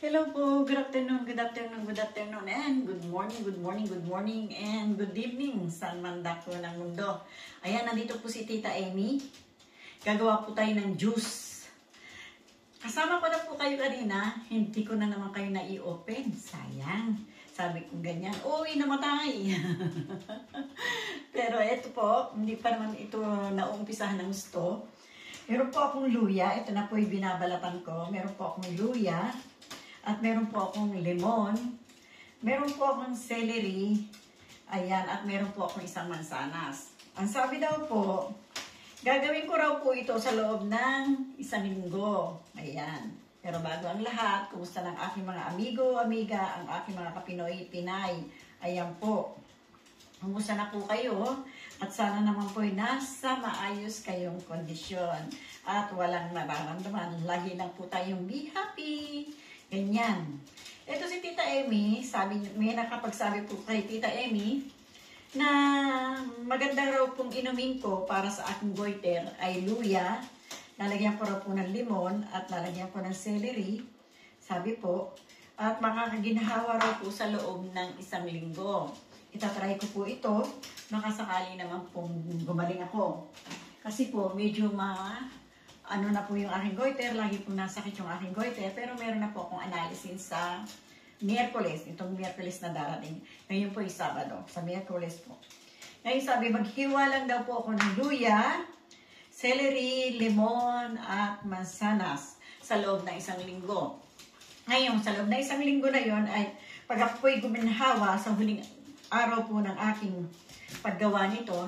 Hello po, good afternoon, and good morning, and good evening sa mandak po ng mundo. Ayan, nandito po si Tita Amy. Gagawa po tayo ng juice. Kasama ko na po kayo kanina, hindi ko na naman kayo na-i-open. Sayang. Sabi ko ganyan, uy, namatay. Pero ito po, hindi pa naman ito naumpisahan ng gusto. Meron po akong luya, ito na po yung binabalatan ko. Meron po akong luya. At meron po akong lemon, meron po akong celery, ayan, at meron po akong isang mansanas. Ang sabi daw po, gagawin ko raw po ito sa loob ng 1 linggo. Ayan. Pero bago ang lahat, kumusta ng aking mga amigo, amiga, ang aking mga kapinoy, pinay. Ayan po. Kumusta na po kayo? At sana naman po nasa maayos kayong kondisyon. At walang nararamdaman. Lagi lang po tayong be happy. Ganyan. Ito si Tita Amy, may nakapagsabi po kay Tita Amy na maganda raw pong inumin ko para sa aking goiter ay luya. Lalagyan ko raw po ng limon at lalagyan ko ng celery. Sabi po. At makakaginhawa raw po sa loob ng 1 linggo. Itatry ko po ito. Makasakali naman pong gumaling ako. Kasi po medyo ano na po yung aking goiter, lagi po nasakit yung aking goiter, pero meron na po akong analysis sa Miyerkules, itong Miyerkules na darating. Ngayon po yung Sabado, sa Miyerkules po. Ngayon sabi, maghiwa lang daw po ako ng luya, celery, lemon, at mansanas sa loob ng 1 linggo. Ngayon, sa loob ng 1 linggo na yon ay pag ako po'y guminhawa sa huling araw po ng aking paggawa nito,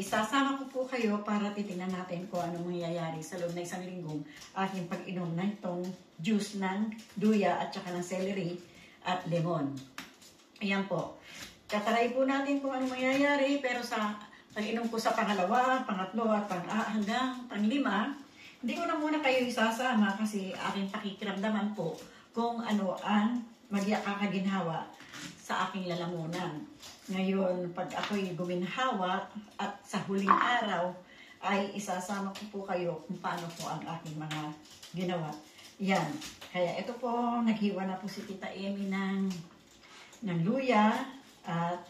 sasama ko po kayo para titingnan natin kung ano mangyayari sa loob ng 1 linggong aking pag-inom na itong juice ng luya at saka ng celery at lemon. Ayan po. Tataray po natin kung ano mangyayari, pero sa pag-inom ko sa pangalawa, pangatlo at hanggang panglima, hindi ko na muna kayo isasama kasi aking pakikiramdaman po kung ano ang magkakaginhawa sa aking lalamunan. Ngayon, pag ako'y guminhawa at sa huling araw, ay isasama ko po kayo kung paano po ang aking mga ginawa. Yan. Kaya ito po, naghiwa na po si Tita Amy ng luya at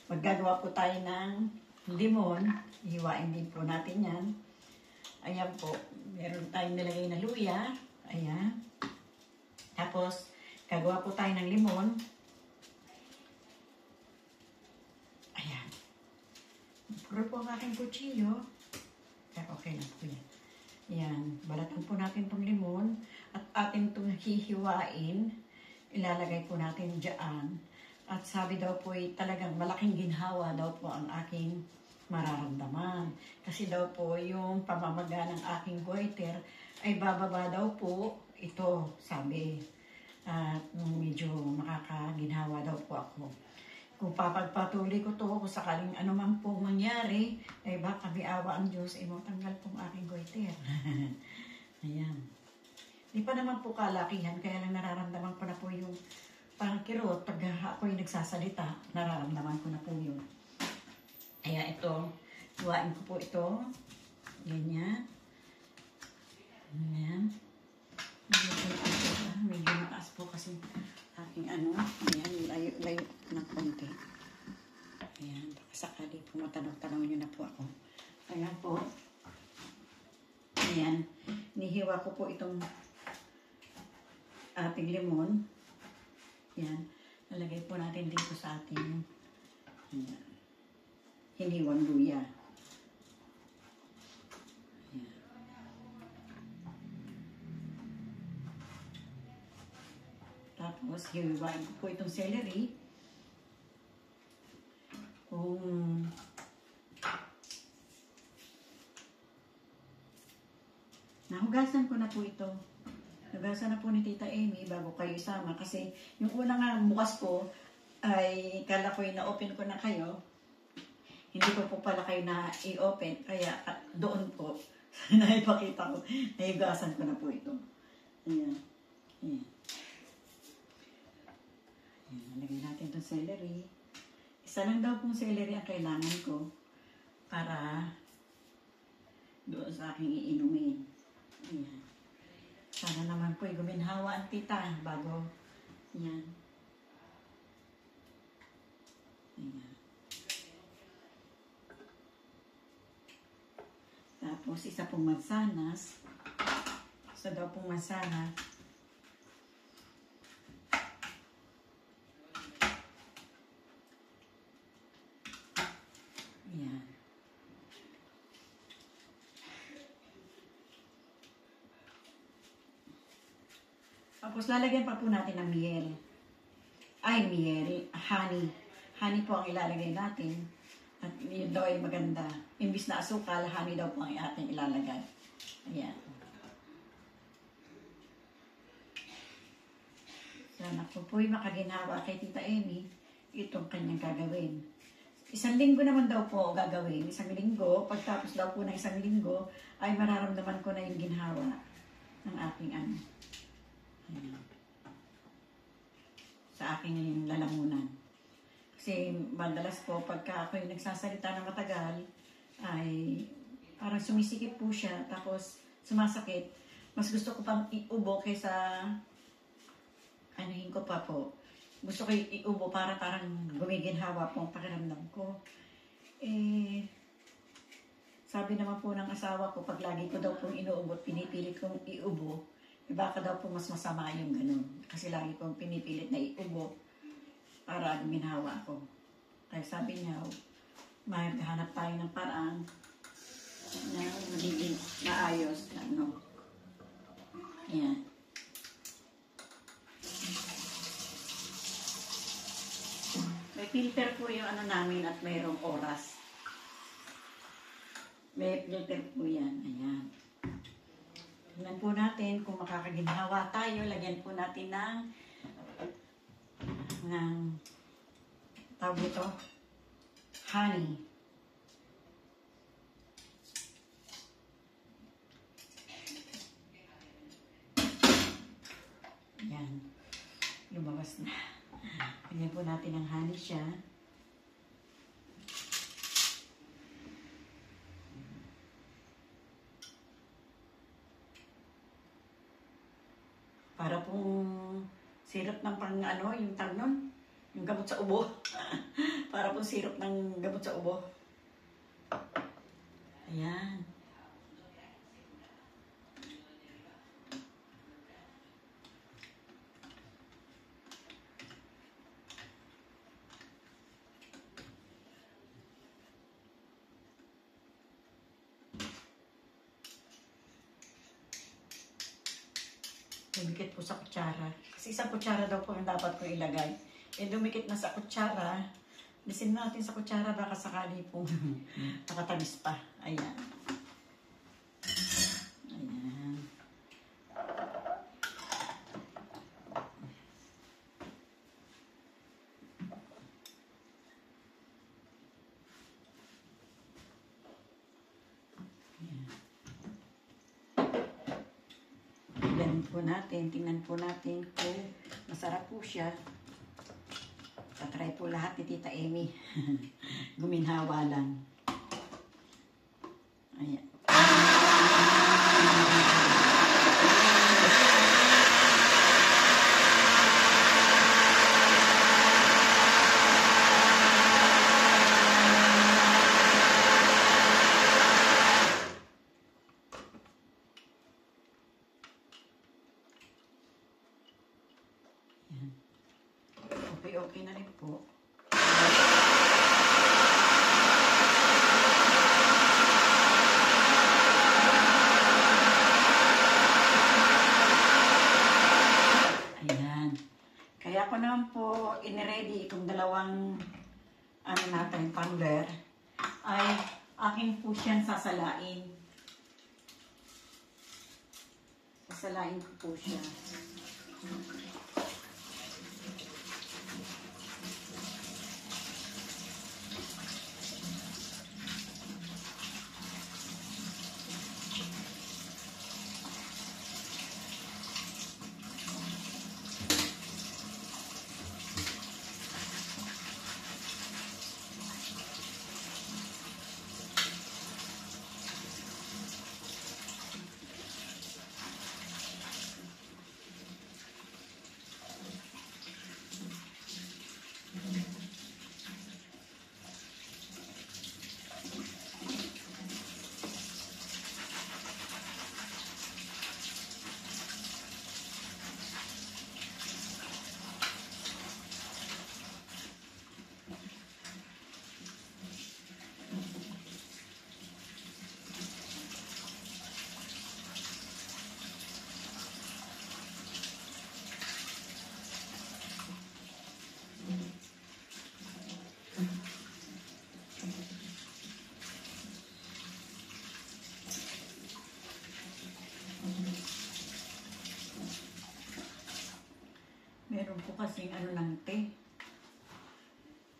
maggagawa po tayo ng limon. Hiwain din po natin yan. Ayan po. Meron tayong nilagay na luya. Ayan. Tapos, gagawa po tayo ng limon. Ayan. Puro po ang aking kutsilyo. Okay lang po yan. Ayan. Balatan po natin itong limon. At atin itong hihiwain. Ilalagay po natin dyan. At sabi daw po talagang malaking ginhawa daw po ang aking mararamdaman. Kasi daw po yung pamamaga ng aking goiter ay bababa daw po ito, sabi. At medyo makakaginhawa daw po ako. Kung papagpatuloy ko to, kung sakaling anuman pong mangyari, ay baka biawa ang Diyos, ay matanggal pong aking goiter. Ayan. Di pa naman po kalakihan, kaya lang nararamdaman ko na po yung parang kirot. Pag ako'y nagsasalita, nararamdaman ko na po yung. Kaya ito, huwain ko po ito. Ganyan. Ayan. Medyo mataas po kasi aking ano. Ayan, layo ng konti. Ayan, sakali po matanaw-tanaw nyo na po ako. Ayan po. Ayan, nihiwa ko po itong ating limon. Ayan, nalagay po natin dito sa ating hiniwang luya. Tapos, hiwain ko po itong celery. Nahugasan ko na po ito. Nahugasan na po ni Tita Amy bago kayo isama. Kasi yung una nga bukas ko ay kala ko na-open ko na kayo. Hindi ko po pala kayo na-i-open. Kaya doon po naipakita ko. Nahugasan ko na po ito. Ayan. Ayan. Lagyan natin itong celery. Isa lang daw pong celery ang kailangan ko para doon sa aking iinumin. Ayan. Sana naman kailangan po guminhawa ang tita bago yan. Ayan. Tapos isa pong mansanas. Isa daw pong mansanas. Ayan. Tapos lalagyan pa po natin ng miel. Ay, miel. Honey. Honey po ang ilalagay natin. At yun daw ay maganda. Imbis na asukal, honey daw po ang ating ilalagay. Ayan. Sana po po'y makaginhawa kay Tita Amy itong kanyang gagawin. Isang linggo naman daw po gagawin. Isang linggo. Pagtapos daw po ng isang linggo, ay mararamdaman ko na yung ginhawa ng aking ano. Ayan. Sa aking lalamunan. Kasi madalas po, pagka ako yung nagsasalita ng matagal, ay parang sumisikip po siya, tapos sumasakit. Mas gusto ko pang iubo kaysa anuhin ko pa po. Gusto ko iubo para parang gumiginhawa po ang pakiramdam ko. Eh, sabi naman po ng asawa ko, pag lagi ko daw pong inuubo at pinipilit kong iubo, baka daw po mas masama yung ganun. Kasi lagi kong pinipilit na iubo para guminhawa ko. Kaya sabi niya, maghanap tayo ng paraan na magiging maayos. Ano. Yan. May filter po yung ano namin at mayroong oras. May filter po yan. Ayan. Tingnan po natin kung makakaginhawa tayo. Lagyan po natin ng tawag ito, honey. Ayan. Lumabas na. Lagyan po natin ng honey siya. Para pong syrup ng pang ano, yung tag nun, yung gamot sa ubo. Para pong syrup ng gamot sa ubo. Ayan. Dumikit po sa kutsara. Kasi isang kutsara daw po ang dapat ko ilagay. Eh, dumikit na sa kutsara. Lisin natin sa kutsara, baka sakali po nakatamis pa. Ayan. Ayan. Tingnan po natin kung masarap po siya. Tatry po lahat ni Tita Amy. Guminhawa lang. Ayan. Okay na rin po. Ayan. Kaya ko naman po iniready itong dalawang ano natin, tumbler. Ay akin po siyang sasalain. Sasalain ko po siya. Meron po kasing ano ng te.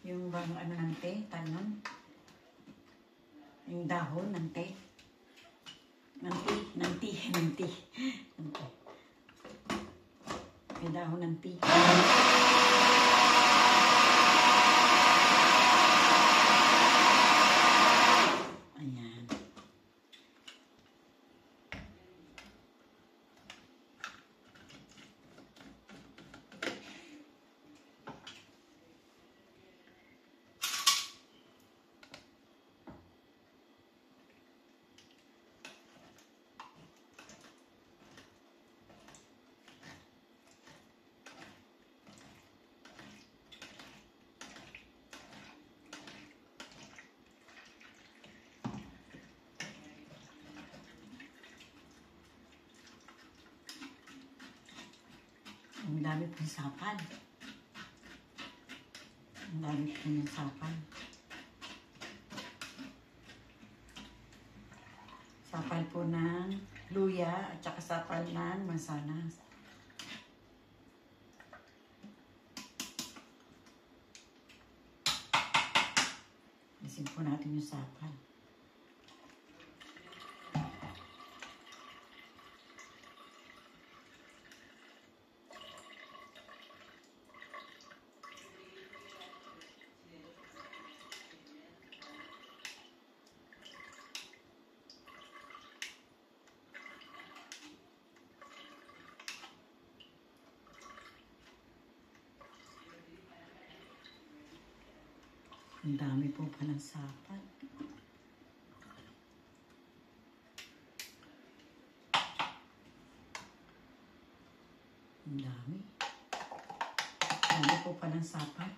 Yung bang ano ng te, tanon. Yung dahon ng te. Ng te. May dahon ng te. Ayan. Ang dami pong sapan. Ang dami po ng sapan. Sapan po ng luya at saka sapan ng mansanas. Isin po natin yung sapan. Ang dami po palang sapan. Ang dami. Ang dami po palang sapan.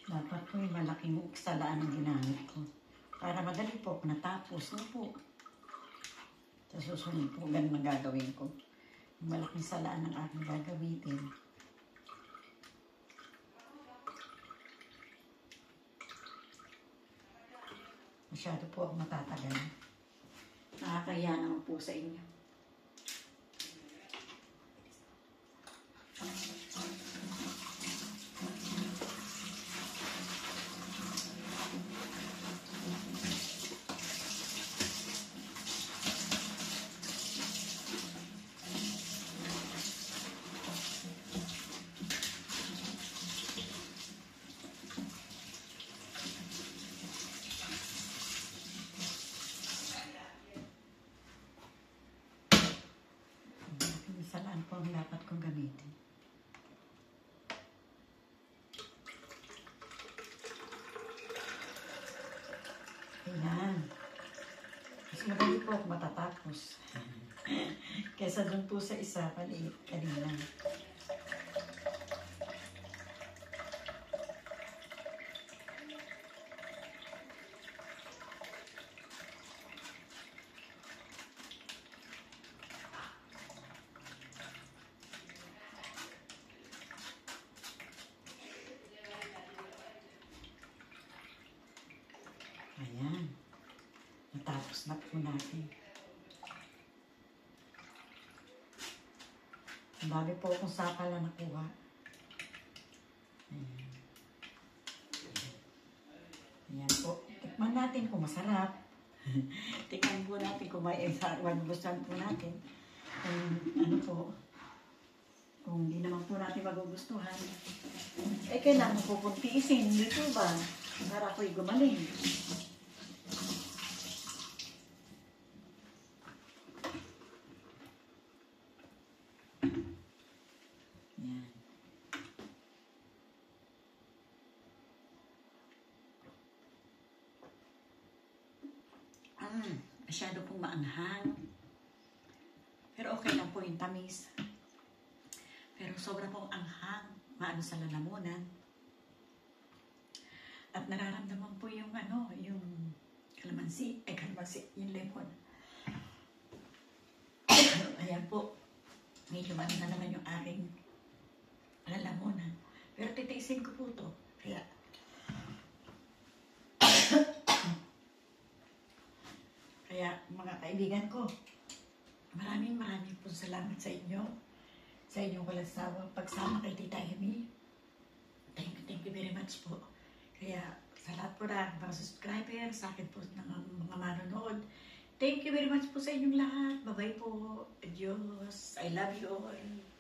Dapat po yung malaking salaan ang ginamit ko. Para madali po natapos na po. Sa susunod po, ganun ang gagawin ko. Yung malaking salaan ang aking gagamitin. Masyado po ako matatagal. Nakakaya naman po sa inyo. Salaan po ang dapat kong gamitin. Ayan. Mas madali po ako matatapos. Kesa dun po sa isa, kanina. Ayan. Natapos na po natin. Ang dami po akong sapa na nakuha. Ayan. Ayan po. Tikman natin kung masarap. Tikman po natin kung may magugustuhan po natin. Ano po. Kung hindi naman po natin magugustuhan. Eh, kailangan po kong tiisin. Dito ba? Para ako'y gumaling. Yan. Masyado pong maanghang. Pero okay lang po yung tamis. Pero sobra pong anghang. Maano sa lalamunan. At nararamdaman po yung yung kalamansi, yung lemon. Ayan po. Medyo ano na naman yung aking lalamunan. Pero titiisin ko po to. Kaya, mga kaibigan ko, maraming po salamat sa inyo. Sa inyong walang sawang pagsama kay Tita Amy. Thank you very much po. Kaya sa lahat po na mga subscriber, sa akin po ng mga manonood, thank you very much po sa inyong lahat. Bye-bye po. Adios. I love you all.